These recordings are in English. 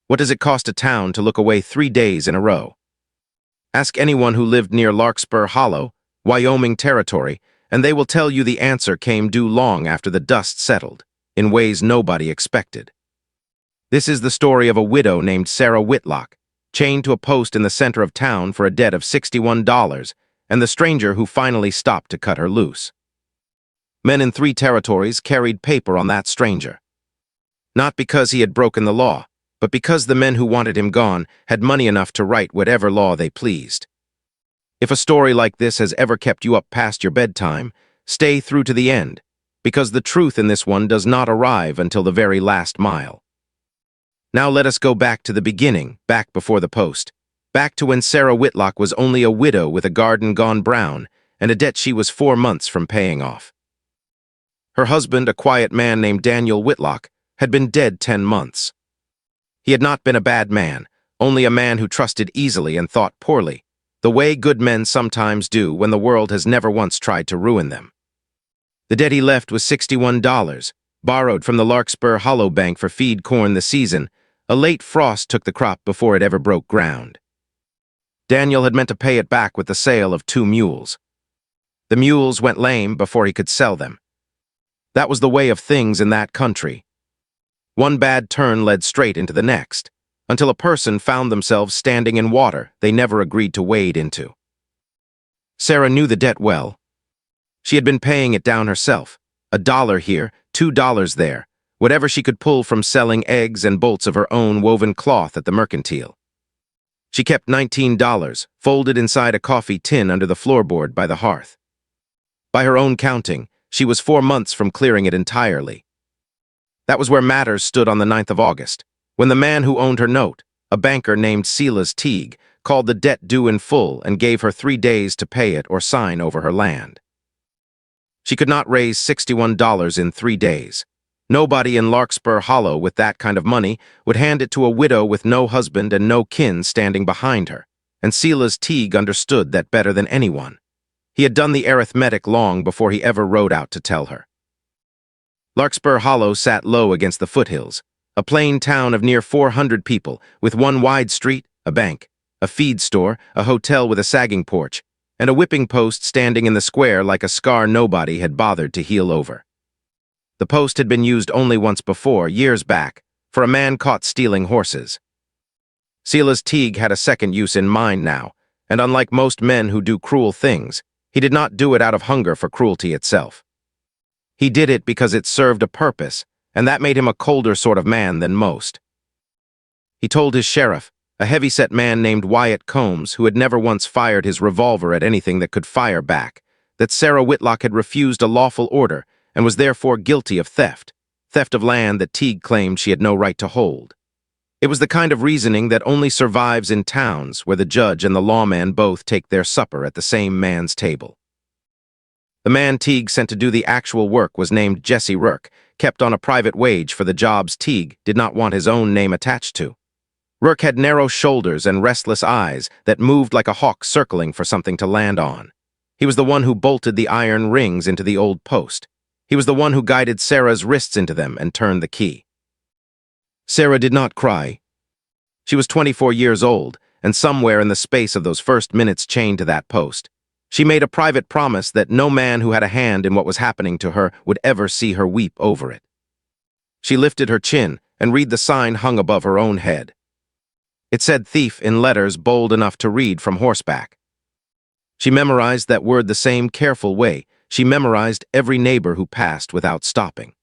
What does it cost a town to look away 3 days in a row? Ask anyone who lived near Larkspur Hollow, Wyoming territory, and they will tell you the answer came due long after the dust settled, in ways nobody expected. This is the story of a widow named Sarah Whitlock, chained to a post in the center of town for a debt of $61, and the stranger who finally stopped to cut her loose. Men in 3 territories carried paper on that stranger. Not because he had broken the law, but because the men who wanted him gone had money enough to write whatever law they pleased. If a story like this has ever kept you up past your bedtime, stay through to the end, because the truth in this one does not arrive until the very last mile. Now let us go back to the beginning, back before the post, back to when Sarah Whitlock was only a widow with a garden gone brown and a debt she was 4 months from paying off. Her husband, a quiet man named Daniel Whitlock, had been dead 10 months. He had not been a bad man, only a man who trusted easily and thought poorly, the way good men sometimes do when the world has never once tried to ruin them. The debt he left was $61, borrowed from the Larkspur Hollow Bank for feed corn this season. A late frost took the crop before it ever broke ground. Daniel had meant to pay it back with the sale of 2 mules. The mules went lame before he could sell them. That was the way of things in that country. One bad turn led straight into the next, until a person found themselves standing in water they never agreed to wade into. Sarah knew the debt well. She had been paying it down herself, $1 here, $2 there, whatever she could pull from selling eggs and bolts of her own woven cloth at the mercantile. She kept $19, folded inside a coffee tin under the floorboard by the hearth. By her own counting, she was 4 months from clearing it entirely. That was where matters stood on the 9th of August, when the man who owned her note, a banker named Silas Teague, called the debt due in full and gave her 3 days to pay it or sign over her land. She could not raise $61 in 3 days. Nobody in Larkspur Hollow with that kind of money would hand it to a widow with no husband and no kin standing behind her, and Silas Teague understood that better than anyone. He had done the arithmetic long before he ever rode out to tell her. Larkspur Hollow sat low against the foothills, a plain town of near 400 people, with one wide street, a bank, a feed store, a hotel with a sagging porch, and a whipping post standing in the square like a scar nobody had bothered to heal over. The post had been used only once before, years back, for a man caught stealing horses. Silas Teague had a second use in mind now, and unlike most men who do cruel things, he did not do it out of hunger for cruelty itself. He did it because it served a purpose, and that made him a colder sort of man than most. He told his sheriff, a heavy-set man named Wyatt Combs, who had never once fired his revolver at anything that could fire back, that Sarah Whitlock had refused a lawful order and was therefore guilty of theft of land that Teague claimed she had no right to hold. It was the kind of reasoning that only survives in towns where the judge and the lawman both take their supper at the same man's table. The man Teague sent to do the actual work was named Jesse Rourke, kept on a private wage for the jobs Teague did not want his own name attached to. Rourke had narrow shoulders and restless eyes that moved like a hawk circling for something to land on. He was the one who bolted the iron rings into the old post. He was the one who guided Sarah's wrists into them and turned the key. Sarah did not cry. She was 24 years old, and somewhere in the space of those first minutes chained to that post, she made a private promise that no man who had a hand in what was happening to her would ever see her weep over it. She lifted her chin and read the sign hung above her own head. It said thief in letters bold enough to read from horseback. She memorized that word the same careful way she memorized every neighbor who passed without stopping.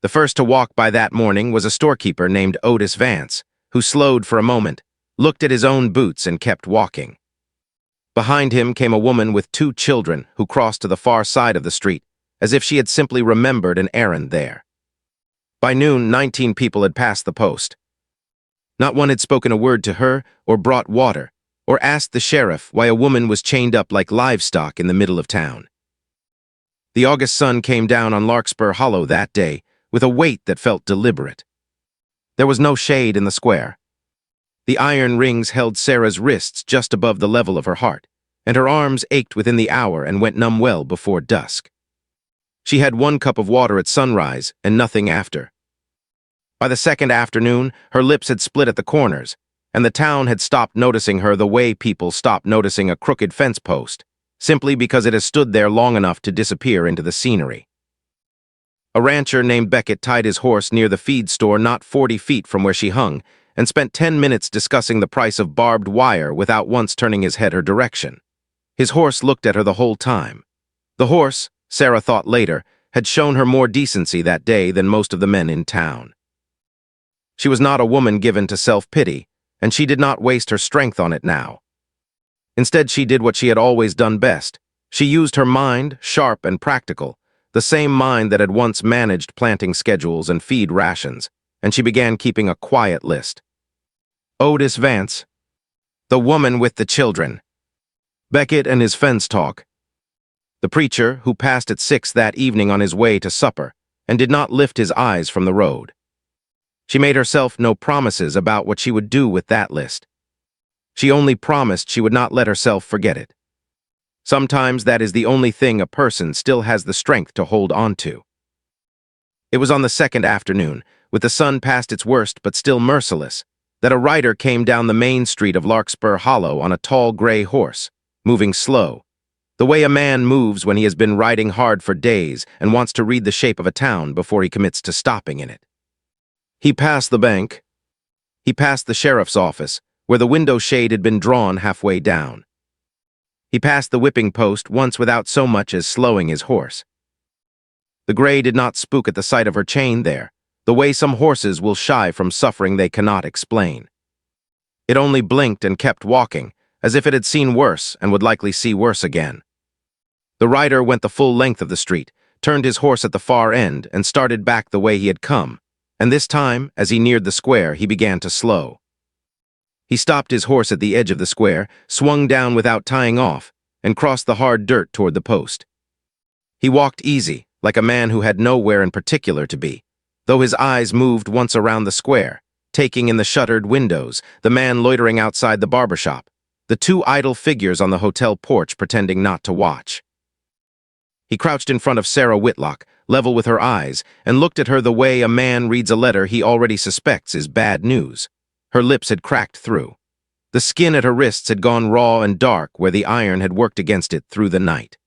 The first to walk by that morning was a storekeeper named Otis Vance, who slowed for a moment, looked at his own boots and kept walking. Behind him came a woman with 2 children who crossed to the far side of the street, as if she had simply remembered an errand there. By noon, 19 people had passed the post. Not one had spoken a word to her, or brought water, or asked the sheriff why a woman was chained up like livestock in the middle of town. The August sun came down on Larkspur Hollow that day with a weight that felt deliberate. There was no shade in the square. The iron rings held Sarah's wrists just above the level of her heart, and her arms ached within the hour and went numb well before dusk. She had 1 cup of water at sunrise and nothing after. By the second afternoon, her lips had split at the corners, and the town had stopped noticing her the way people stop noticing a crooked fence post, simply because it has stood there long enough to disappear into the scenery. A rancher named Beckett tied his horse near the feed store not 40 feet from where she hung, and spent 10 minutes discussing the price of barbed wire without once turning his head her direction. His horse looked at her the whole time. The horse, Sarah thought later, had shown her more decency that day than most of the men in town. She was not a woman given to self-pity, and she did not waste her strength on it now. Instead, she did what she had always done best. She used her mind, sharp and practical, the same mind that had once managed planting schedules and feed rations, and she began keeping a quiet list. Otis Vance. The woman with the children. Beckett and his fence talk. The preacher, who passed at 6 that evening on his way to supper, and did not lift his eyes from the road. She made herself no promises about what she would do with that list. She only promised she would not let herself forget it. Sometimes that is the only thing a person still has the strength to hold on to. It was on the second afternoon, with the sun past its worst but still merciless, that a rider came down the main street of Larkspur Hollow on a tall gray horse, moving slow, the way a man moves when he has been riding hard for days and wants to read the shape of a town before he commits to stopping in it. He passed the bank. He passed the sheriff's office, where the window shade had been drawn halfway down. He passed the whipping post once without so much as slowing his horse. The gray did not spook at the sight of her chain there, the way some horses will shy from suffering they cannot explain. It only blinked and kept walking, as if it had seen worse and would likely see worse again. The rider went the full length of the street, turned his horse at the far end, and started back the way he had come, and this time, as he neared the square, he began to slow. He stopped his horse at the edge of the square, swung down without tying off, and crossed the hard dirt toward the post. He walked easy, like a man who had nowhere in particular to be, though his eyes moved once around the square, taking in the shuttered windows, the man loitering outside the barber shop, the two idle figures on the hotel porch pretending not to watch. He crouched in front of Sarah Whitlock, level with her eyes, and looked at her the way a man reads a letter he already suspects is bad news. Her lips had cracked through. The skin at her wrists had gone raw and dark where the iron had worked against it through the night.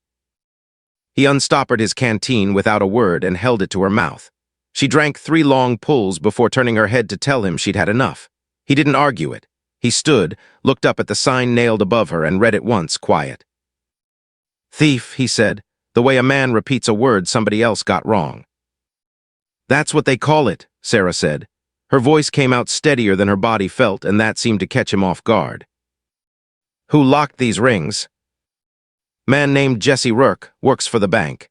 He unstoppered his canteen without a word and held it to her mouth. She drank 3 long pulls before turning her head to tell him she'd had enough. He didn't argue it. He stood, looked up at the sign nailed above her, and read it once, quiet. "Thief," he said, the way a man repeats a word somebody else got wrong. "That's what they call it," Sarah said. Her voice came out steadier than her body felt, and that seemed to catch him off guard. "Who locked these rings?" "Man named Jesse Rourke, works for the bank."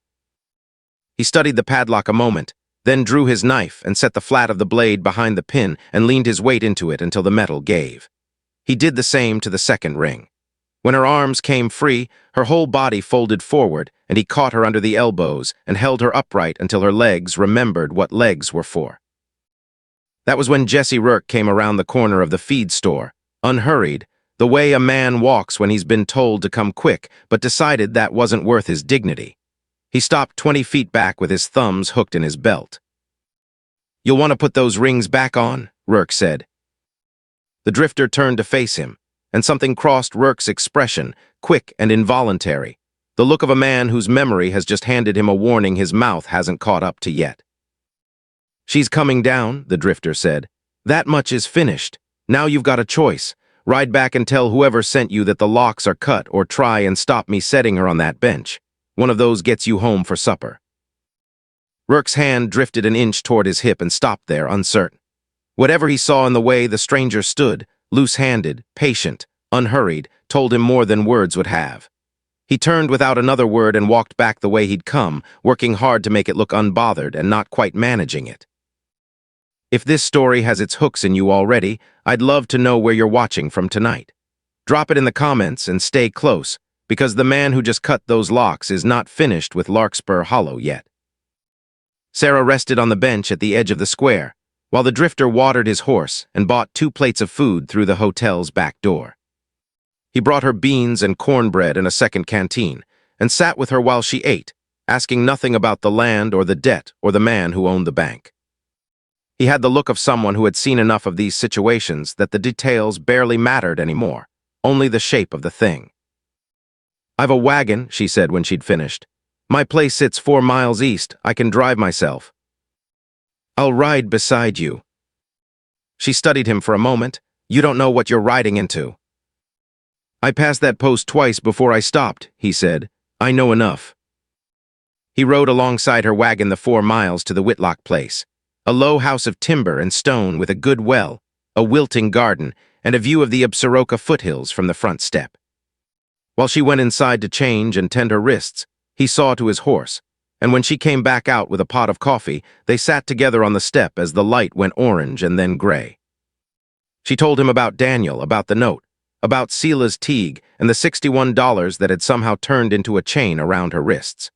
He studied the padlock a moment, then drew his knife and set the flat of the blade behind the pin and leaned his weight into it until the metal gave. He did the same to the second ring. When her arms came free, her whole body folded forward, and he caught her under the elbows and held her upright until her legs remembered what legs were for. That was when Jesse Rourke came around the corner of the feed store, unhurried, the way a man walks when he's been told to come quick, but decided that wasn't worth his dignity. He stopped 20 feet back with his thumbs hooked in his belt. "You'll want to put those rings back on," Rourke said. The drifter turned to face him, and something crossed Rourke's expression, quick and involuntary, the look of a man whose memory has just handed him a warning his mouth hasn't caught up to yet. "She's coming down," the drifter said. "That much is finished. Now you've got a choice. Ride back and tell whoever sent you that the locks are cut, or try and stop me setting her on that bench. One of those gets you home for supper." Rourke's hand drifted an inch toward his hip and stopped there, uncertain. Whatever he saw in the way the stranger stood, loose-handed, patient, unhurried, told him more than words would have. He turned without another word and walked back the way he'd come, working hard to make it look unbothered and not quite managing it. If this story has its hooks in you already, I'd love to know where you're watching from tonight. Drop it in the comments and stay close, because the man who just cut those locks is not finished with Larkspur Hollow yet. Sarah rested on the bench at the edge of the square, while the drifter watered his horse and bought 2 plates of food through the hotel's back door. He brought her beans and cornbread and a second canteen, and sat with her while she ate, asking nothing about the land or the debt or the man who owned the bank. He had the look of someone who had seen enough of these situations that the details barely mattered anymore, only the shape of the thing. "I've a wagon," she said when she'd finished. "My place sits 4 miles east. I can drive myself." "I'll ride beside you." She studied him for a moment. "You don't know what you're riding into." "I passed that post twice before I stopped," he said. "I know enough." He rode alongside her wagon the 4 miles to the Whitlock place, a low house of timber and stone with a good well, a wilting garden, and a view of the Absaroka foothills from the front step. While she went inside to change and tend her wrists, he saw to his horse, and when she came back out with a pot of coffee, they sat together on the step as the light went orange and then gray. She told him about Daniel, about the note, about Sela's teague, and the $61 that had somehow turned into a chain around her wrists.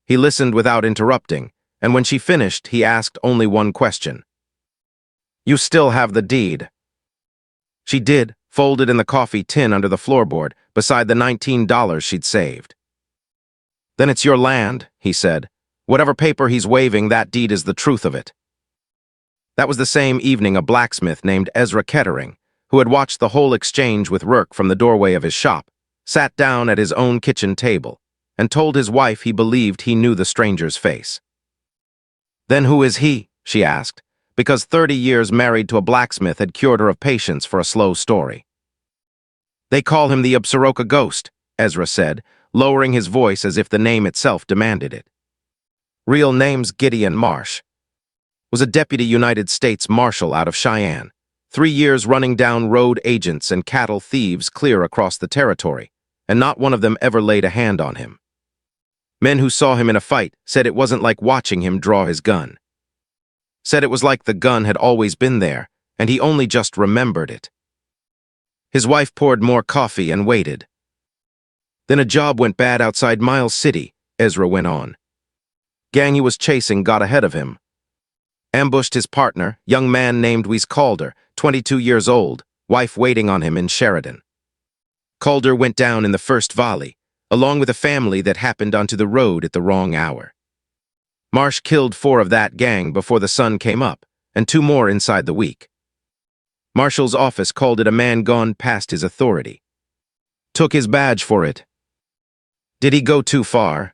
He listened without interrupting, and when she finished, he asked only one question. "You still have the deed?" She did, folded in the coffee tin under the floorboard, beside the $19 she'd saved. "Then it's your land," he said. "Whatever paper he's waving, that deed is the truth of it." That was the same evening a blacksmith named Ezra Kettering, who had watched the whole exchange with Rourke from the doorway of his shop, sat down at his own kitchen table and told his wife he believed he knew the stranger's face. "Then who is he?" she asked, because 30 years married to a blacksmith had cured her of patience for a slow story. "They call him the Absaroka Ghost," Ezra said, lowering his voice as if the name itself demanded it. "Real name's Gideon Marsh. Was a deputy United States marshal out of Cheyenne, 3 years running down road agents and cattle thieves clear across the territory, and not one of them ever laid a hand on him. Men who saw him in a fight said it wasn't like watching him draw his gun. Said it was like the gun had always been there, and he only just remembered it." His wife poured more coffee and waited. "Then a job went bad outside Miles City," Ezra went on. "Gang he was chasing got ahead of him. Ambushed his partner, young man named Calder, 22 years old, wife waiting on him in Sheridan. Calder went down in the first volley, along with a family that happened onto the road at the wrong hour. Marsh killed 4 of that gang before the sun came up, and 2 more inside the week. Marshal's office called it a man gone past his authority. Took his badge for it. Did he go too far?"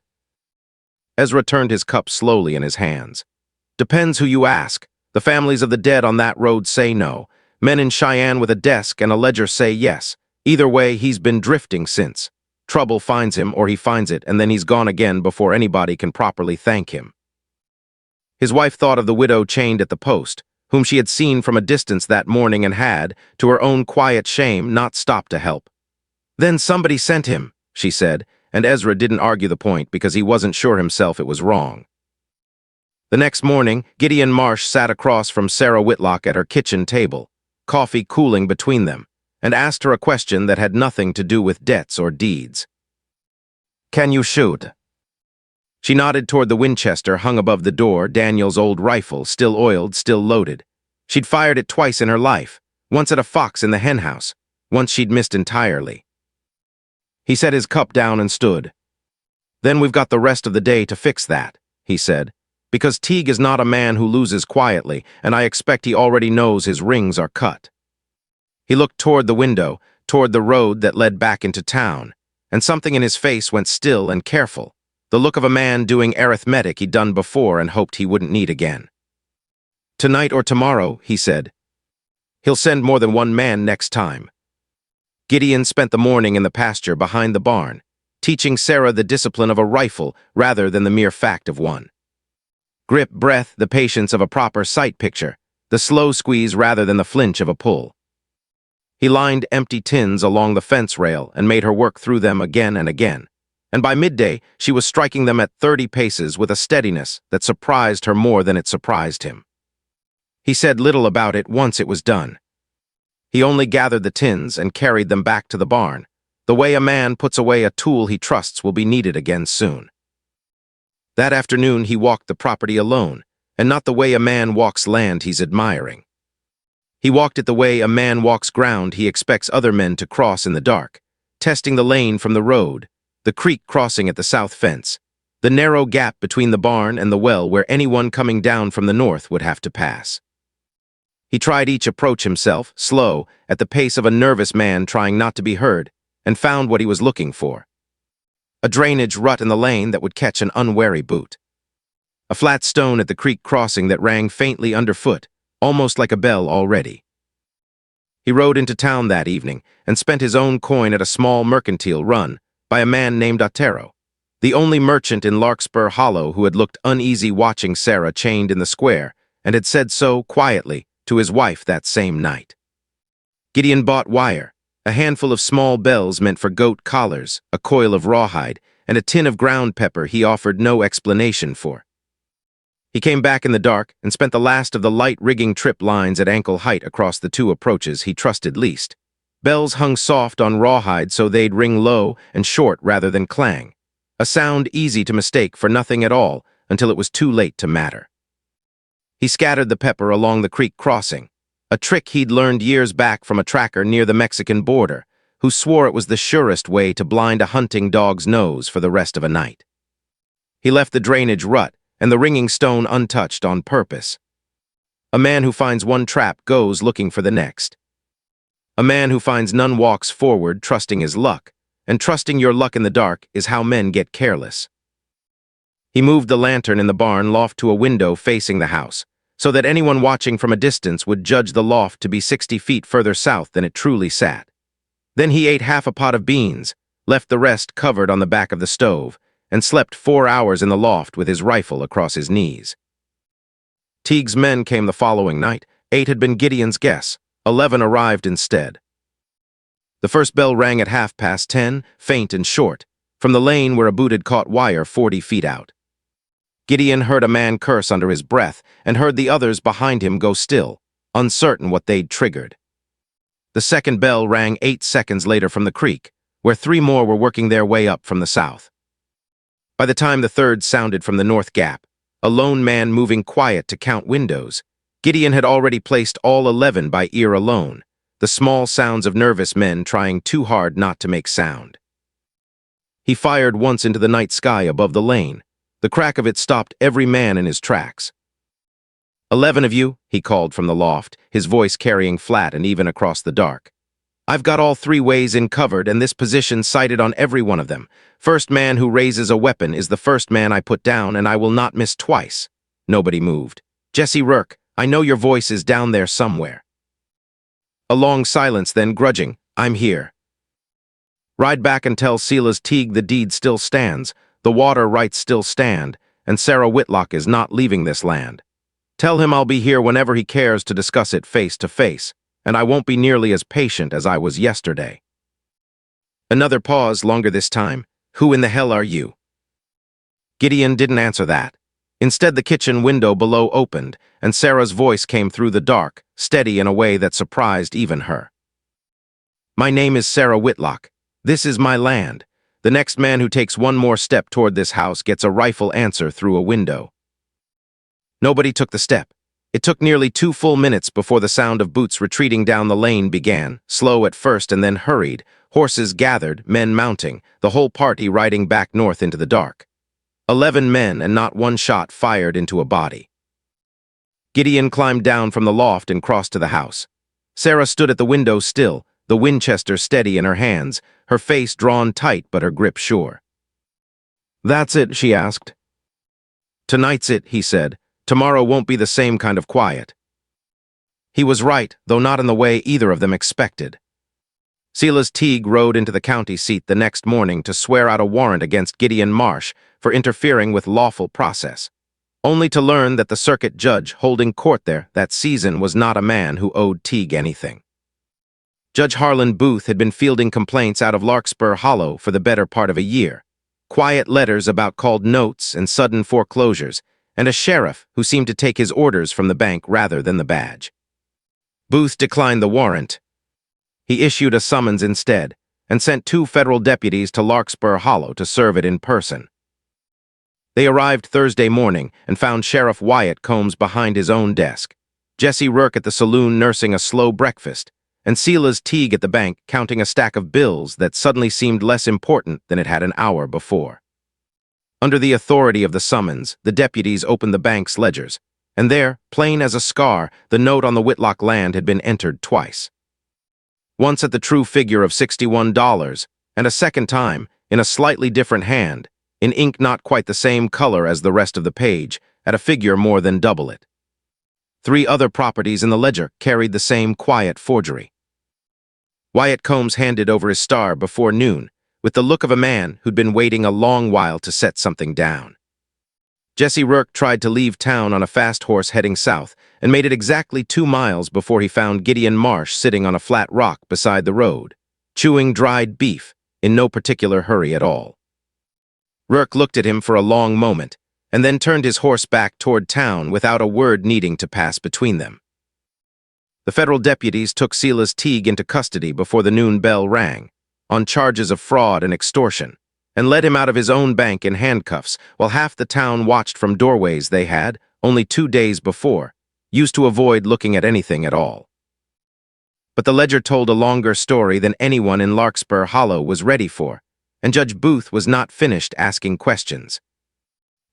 Ezra turned his cup slowly in his hands. "Depends who you ask. The families of the dead on that road say no. Men in Cheyenne with a desk and a ledger say yes. Either way, he's been drifting since. Trouble finds him, or he finds it, and then he's gone again before anybody can properly thank him." His wife thought of the widow chained at the post, whom she had seen from a distance that morning and had, to her own quiet shame, not stopped to help. "Then somebody sent him," she said, and Ezra didn't argue the point because he wasn't sure himself it was wrong. The next morning, Gideon Marsh sat across from Sarah Whitlock at her kitchen table, coffee cooling between them, and asked her a question that had nothing to do with debts or deeds. "Can you shoot?" She nodded toward the Winchester hung above the door, Daniel's old rifle, still oiled, still loaded. She'd fired it twice in her life, once at a fox in the henhouse, once she'd missed entirely. He set his cup down and stood. "Then we've got the rest of the day to fix that," he said, "because Teague is not a man who loses quietly, and I expect he already knows his rings are cut." He looked toward the window, toward the road that led back into town, and something in his face went still and careful, the look of a man doing arithmetic he'd done before and hoped he wouldn't need again. "Tonight or tomorrow," he said. "He'll send more than one man next time." Gideon spent the morning in the pasture behind the barn, teaching Sarah the discipline of a rifle rather than the mere fact of one. Grip, breath, the patience of a proper sight picture, the slow squeeze rather than the flinch of a pull. He lined empty tins along the fence rail and made her work through them again and again, and by midday she was striking them at 30 paces with a steadiness that surprised her more than it surprised him. He said little about it once it was done. He only gathered the tins and carried them back to the barn. The way a man puts away a tool he trusts will be needed again soon. That afternoon he walked the property alone, and not the way a man walks land he's admiring. He walked it the way a man walks ground he expects other men to cross in the dark, testing the lane from the road, the creek crossing at the south fence, the narrow gap between the barn and the well where anyone coming down from the north would have to pass. He tried each approach himself, slow, at the pace of a nervous man trying not to be heard, and found what he was looking for. A drainage rut in the lane that would catch an unwary boot. A flat stone at the creek crossing that rang faintly underfoot, almost like a bell already. He rode into town that evening and spent his own coin at a small mercantile run by a man named Otero, the only merchant in Larkspur Hollow who had looked uneasy watching Sarah chained in the square and had said so quietly to his wife that same night. Gideon bought wire, a handful of small bells meant for goat collars, a coil of rawhide, and a tin of ground pepper he offered no explanation for. He came back in the dark and spent the last of the light rigging trip lines at ankle height across the two approaches he trusted least. Bells hung soft on rawhide so they'd ring low and short rather than clang, a sound easy to mistake for nothing at all until it was too late to matter. He scattered the pepper along the creek crossing, a trick he'd learned years back from a tracker near the Mexican border, who swore it was the surest way to blind a hunting dog's nose for the rest of a night. He left the drainage rut and the ringing stone untouched on purpose. A man who finds one trap goes looking for the next. A man who finds none walks forward trusting his luck, and trusting your luck in the dark is how men get careless. He moved the lantern in the barn loft to a window facing the house, so that anyone watching from a distance would judge the loft to be 60 feet further south than it truly sat. Then he ate half a pot of beans, left the rest covered on the back of the stove, and slept 4 hours in the loft with his rifle across his knees. Teague's men came the following night. 8 had been Gideon's guess. 11 arrived instead. The first bell rang at 10:30, faint and short, from the lane where a boot had caught wire 40 feet out. Gideon heard a man curse under his breath and heard the others behind him go still, uncertain what they'd triggered. The second bell rang 8 seconds later from the creek, where 3 more were working their way up from the south. By the time the third sounded from the north gap, a lone man moving quiet to count windows, Gideon had already placed all 11 by ear alone, the small sounds of nervous men trying too hard not to make sound. He fired once into the night sky above the lane. The crack of it stopped every man in his tracks. 11 of you, he called from the loft, his voice carrying flat and even across the dark. I've got all 3 ways in covered and this position sighted on every one of them. First man who raises a weapon is the first man I put down, and I will not miss twice. Nobody moved. Jesse Rourke, I know your voice is down there somewhere. A long silence, then grudging, I'm here. Ride back and tell Silas Teague the deed still stands, the water rights still stand, and Sarah Whitlock is not leaving this land. Tell him I'll be here whenever he cares to discuss it face to face, and I won't be nearly as patient as I was yesterday. Another pause, longer this time. Who in the hell are you? Gideon didn't answer that. Instead, the kitchen window below opened, and Sarah's voice came through the dark, steady in a way that surprised even her. My name is Sarah Whitlock. This is my land. The next man who takes one more step toward this house gets a rifle answer through a window. Nobody took the step. It took nearly 2 full minutes before the sound of boots retreating down the lane began, slow at first and then hurried, horses gathered, men mounting, the whole party riding back north into the dark. 11 men and not one shot fired into a body. Gideon climbed down from the loft and crossed to the house. Sarah stood at the window still, the Winchester steady in her hands, her face drawn tight but her grip sure. That's it, she asked. Tonight's it, he said. Tomorrow won't be the same kind of quiet. He was right, though not in the way either of them expected. Silas Teague rode into the county seat the next morning to swear out a warrant against Gideon Marsh for interfering with lawful process, only to learn that the circuit judge holding court there that season was not a man who owed Teague anything. Judge Harlan Booth had been fielding complaints out of Larkspur Hollow for the better part of a year, quiet letters about called notes and sudden foreclosures, and a sheriff who seemed to take his orders from the bank rather than the badge. Booth declined the warrant. He issued a summons instead, and sent 2 federal deputies to Larkspur Hollow to serve it in person. They arrived Thursday morning and found Sheriff Wyatt Combs behind his own desk, Jesse Rourke at the saloon nursing a slow breakfast, and Silas Teague at the bank counting a stack of bills that suddenly seemed less important than it had an hour before. Under the authority of the summons, the deputies opened the bank's ledgers, and there, plain as a scar, the note on the Whitlock land had been entered twice. Once at the true figure of $61, and a second time, in a slightly different hand, in ink not quite the same color as the rest of the page, at a figure more than double it. 3 other properties in the ledger carried the same quiet forgery. Wyatt Combs handed over his star before noon, with the look of a man who'd been waiting a long while to set something down. Jesse Rourke tried to leave town on a fast horse heading south, and made it exactly 2 miles before he found Gideon Marsh sitting on a flat rock beside the road, chewing dried beef, in no particular hurry at all. Rourke looked at him for a long moment, and then turned his horse back toward town without a word needing to pass between them. The federal deputies took Silas Teague into custody before the noon bell rang, on charges of fraud and extortion, and led him out of his own bank in handcuffs while half the town watched from doorways they had, only 2 days before, used to avoid looking at anything at all. But the ledger told a longer story than anyone in Larkspur Hollow was ready for, and Judge Booth was not finished asking questions.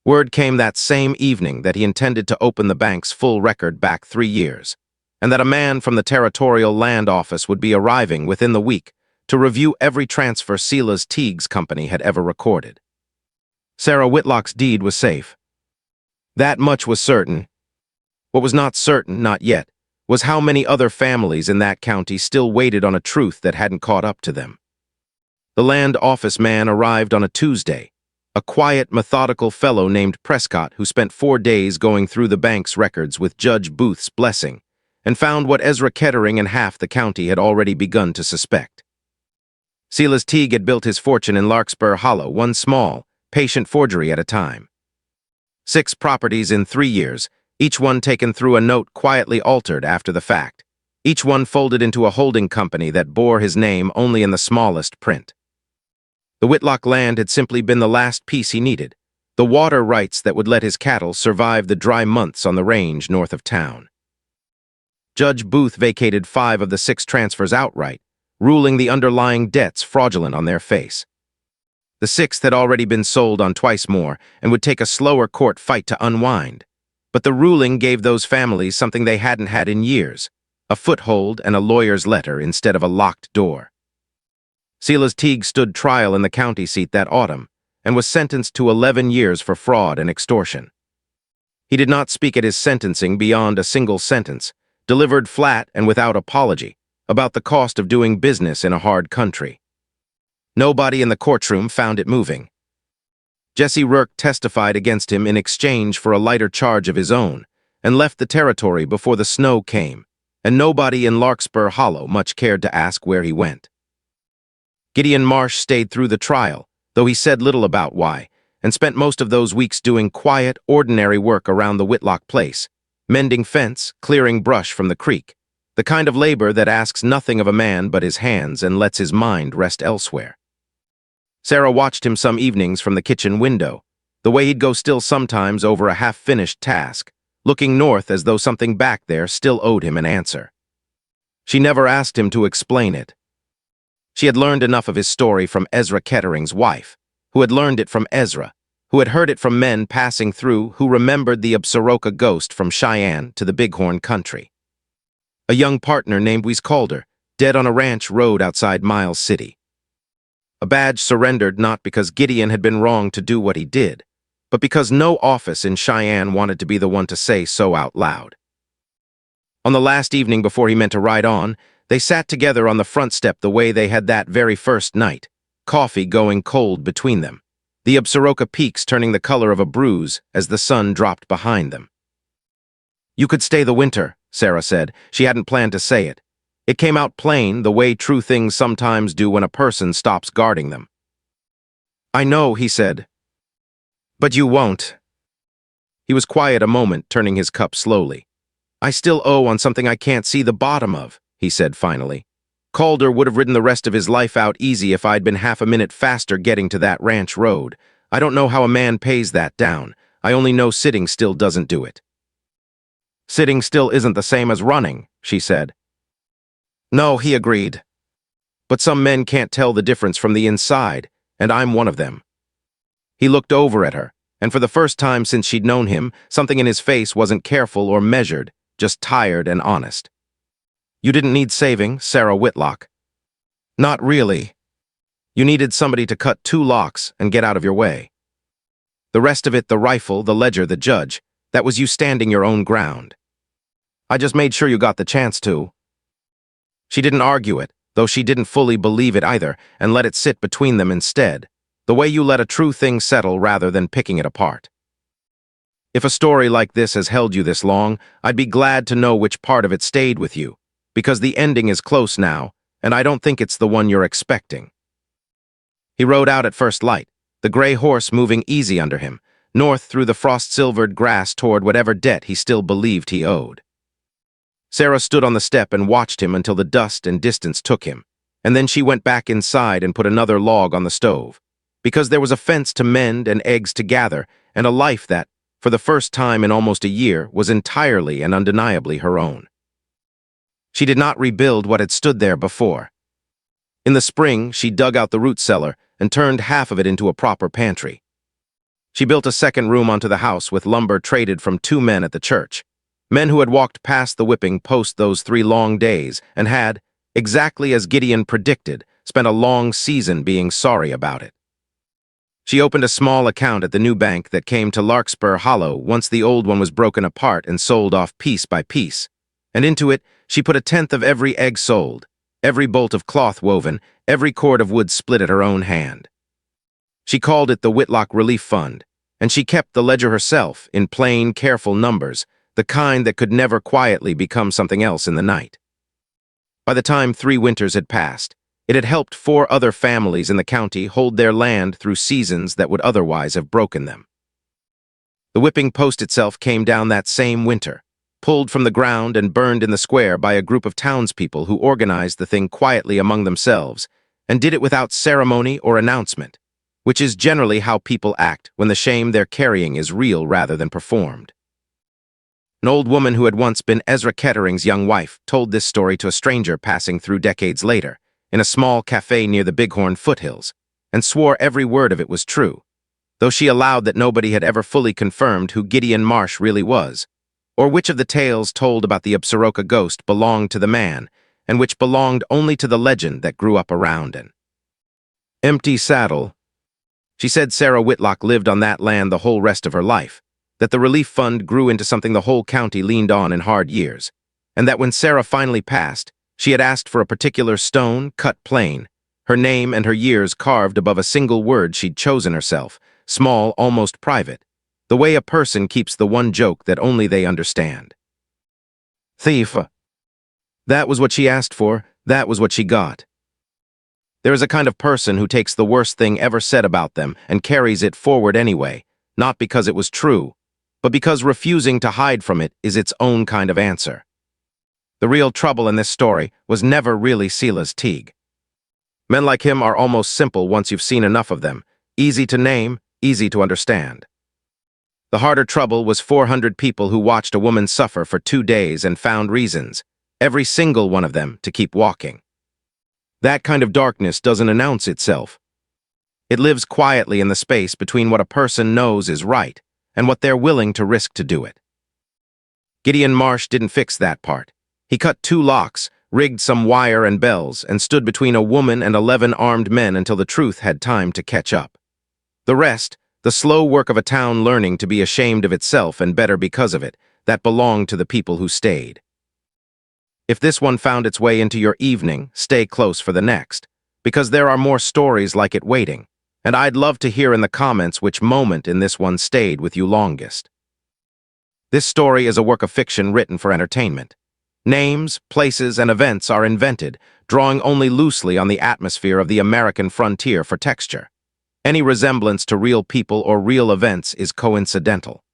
Word came that same evening that he intended to open the bank's full record back 3 years, and that a man from the Territorial Land Office would be arriving within the week to review every transfer Silas Teague's company had ever recorded. Sarah Whitlock's deed was safe. That much was certain. What was not certain, not yet, was how many other families in that county still waited on a truth that hadn't caught up to them. The land office man arrived on a Tuesday, a quiet, methodical fellow named Prescott who spent 4 days going through the bank's records with Judge Booth's blessing, and found what Ezra Kettering and half the county had already begun to suspect. Silas Teague had built his fortune in Larkspur Hollow, one small, patient forgery at a time. 6 properties in 3 years, each one taken through a note quietly altered after the fact, each one folded into a holding company that bore his name only in the smallest print. The Whitlock land had simply been the last piece he needed, the water rights that would let his cattle survive the dry months on the range north of town. Judge Booth vacated 5 of the 6 transfers outright, ruling the underlying debts fraudulent on their face. The 6th had already been sold on twice more and would take a slower court fight to unwind, but the ruling gave those families something they hadn't had in years, a foothold and a lawyer's letter instead of a locked door. Silas Teague stood trial in the county seat that autumn and was sentenced to 11 years for fraud and extortion. He did not speak at his sentencing beyond a single sentence, delivered flat and without apology, about the cost of doing business in a hard country. Nobody in the courtroom found it moving. Jesse Rourke testified against him in exchange for a lighter charge of his own, and left the territory before the snow came, and nobody in Larkspur Hollow much cared to ask where he went. Gideon Marsh stayed through the trial, though he said little about why, and spent most of those weeks doing quiet, ordinary work around the Whitlock place, mending fence, clearing brush from the creek, the kind of labor that asks nothing of a man but his hands and lets his mind rest elsewhere. Sarah watched him some evenings from the kitchen window, the way he'd go still sometimes over a half-finished task, looking north as though something back there still owed him an answer. She never asked him to explain it. She had learned enough of his story from Ezra Kettering's wife, who had learned it from Ezra, who had heard it from men passing through who remembered the Absaroka Ghost from Cheyenne to the Bighorn country. A young partner named Calder, dead on a ranch road outside Miles City. A badge surrendered not because Gideon had been wrong to do what he did, but because no office in Cheyenne wanted to be the one to say so out loud. On the last evening before he meant to ride on, they sat together on the front step the way they had that very first night, coffee going cold between them, the Absaroka peaks turning the color of a bruise as the sun dropped behind them. "You could stay the winter," Sarah said. She hadn't planned to say it. It came out plain, the way true things sometimes do when a person stops guarding them. "I know," he said. "But you won't." He was quiet a moment, turning his cup slowly. "I still owe on something I can't see the bottom of," he said finally. "Calder would have ridden the rest of his life out easy if I'd been half a minute faster getting to that ranch road. I don't know how a man pays that down. I only know sitting still doesn't do it." "Sitting still isn't the same as running," she said. "No," he agreed. "But some men can't tell the difference from the inside, and I'm one of them." He looked over at her, and for the first time since she'd known him, something in his face wasn't careful or measured, just tired and honest. "You didn't need saving, Sarah Whitlock." "Not really. You needed somebody to cut 2 locks and get out of your way. The rest of it, the rifle, the ledger, the judge, that was you standing your own ground. I just made sure you got the chance to." She didn't argue it, though she didn't fully believe it either, and let it sit between them instead, the way you let a true thing settle rather than picking it apart. If a story like this has held you this long, I'd be glad to know which part of it stayed with you, because the ending is close now, and I don't think it's the one you're expecting. He rode out at first light, the gray horse moving easy under him, north through the frost-silvered grass toward whatever debt he still believed he owed. Sarah stood on the step and watched him until the dust and distance took him, and then she went back inside and put another log on the stove, because there was a fence to mend and eggs to gather, and a life that, for the first time in almost a year, was entirely and undeniably her own. She did not rebuild what had stood there before. In the spring, she dug out the root cellar and turned half of it into a proper pantry. She built a second room onto the house with lumber traded from 2 men at the church, men who had walked past the whipping post those 3 long days and had, exactly as Gideon predicted, spent a long season being sorry about it. She opened a small account at the new bank that came to Larkspur Hollow once the old one was broken apart and sold off piece by piece, and into it she put 1/10 of every egg sold, every bolt of cloth woven, every cord of wood split at her own hand. She called it the Whitlock Relief Fund, and she kept the ledger herself in plain, careful numbers, the kind that could never quietly become something else in the night. By the time 3 winters had passed, it had helped 4 other families in the county hold their land through seasons that would otherwise have broken them. The whipping post itself came down that same winter, pulled from the ground and burned in the square by a group of townspeople who organized the thing quietly among themselves and did it without ceremony or announcement, which is generally how people act when the shame they're carrying is real rather than performed. An old woman who had once been Ezra Kettering's young wife told this story to a stranger passing through decades later, in a small cafe near the Bighorn foothills, and swore every word of it was true, though she allowed that nobody had ever fully confirmed who Gideon Marsh really was, or which of the tales told about the Absaroka Ghost belonged to the man, and which belonged only to the legend that grew up around an empty saddle. She said Sarah Whitlock lived on that land the whole rest of her life, that the relief fund grew into something the whole county leaned on in hard years, and that when Sarah finally passed, she had asked for a particular stone cut plain, her name and her years carved above a single word she'd chosen herself, small, almost private, the way a person keeps the one joke that only they understand. Thief. That was what she asked for, that was what she got. There is a kind of person who takes the worst thing ever said about them and carries it forward anyway, not because it was true, but because refusing to hide from it is its own kind of answer. The real trouble in this story was never really Silas Teague. Men like him are almost simple once you've seen enough of them, easy to name, easy to understand. The harder trouble was 400 people who watched a woman suffer for 2 days and found reasons, every single one of them, to keep walking. That kind of darkness doesn't announce itself. It lives quietly in the space between what a person knows is right and what they're willing to risk to do it. Gideon Marsh didn't fix that part. He cut 2 locks, rigged some wire and bells, and stood between a woman and 11 armed men until the truth had time to catch up. The rest, the slow work of a town learning to be ashamed of itself and better because of it, that belonged to the people who stayed. If this one found its way into your evening, stay close for the next, because there are more stories like it waiting, and I'd love to hear in the comments which moment in this one stayed with you longest. This story is a work of fiction written for entertainment. Names, places, and events are invented, drawing only loosely on the atmosphere of the American frontier for texture. Any resemblance to real people or real events is coincidental.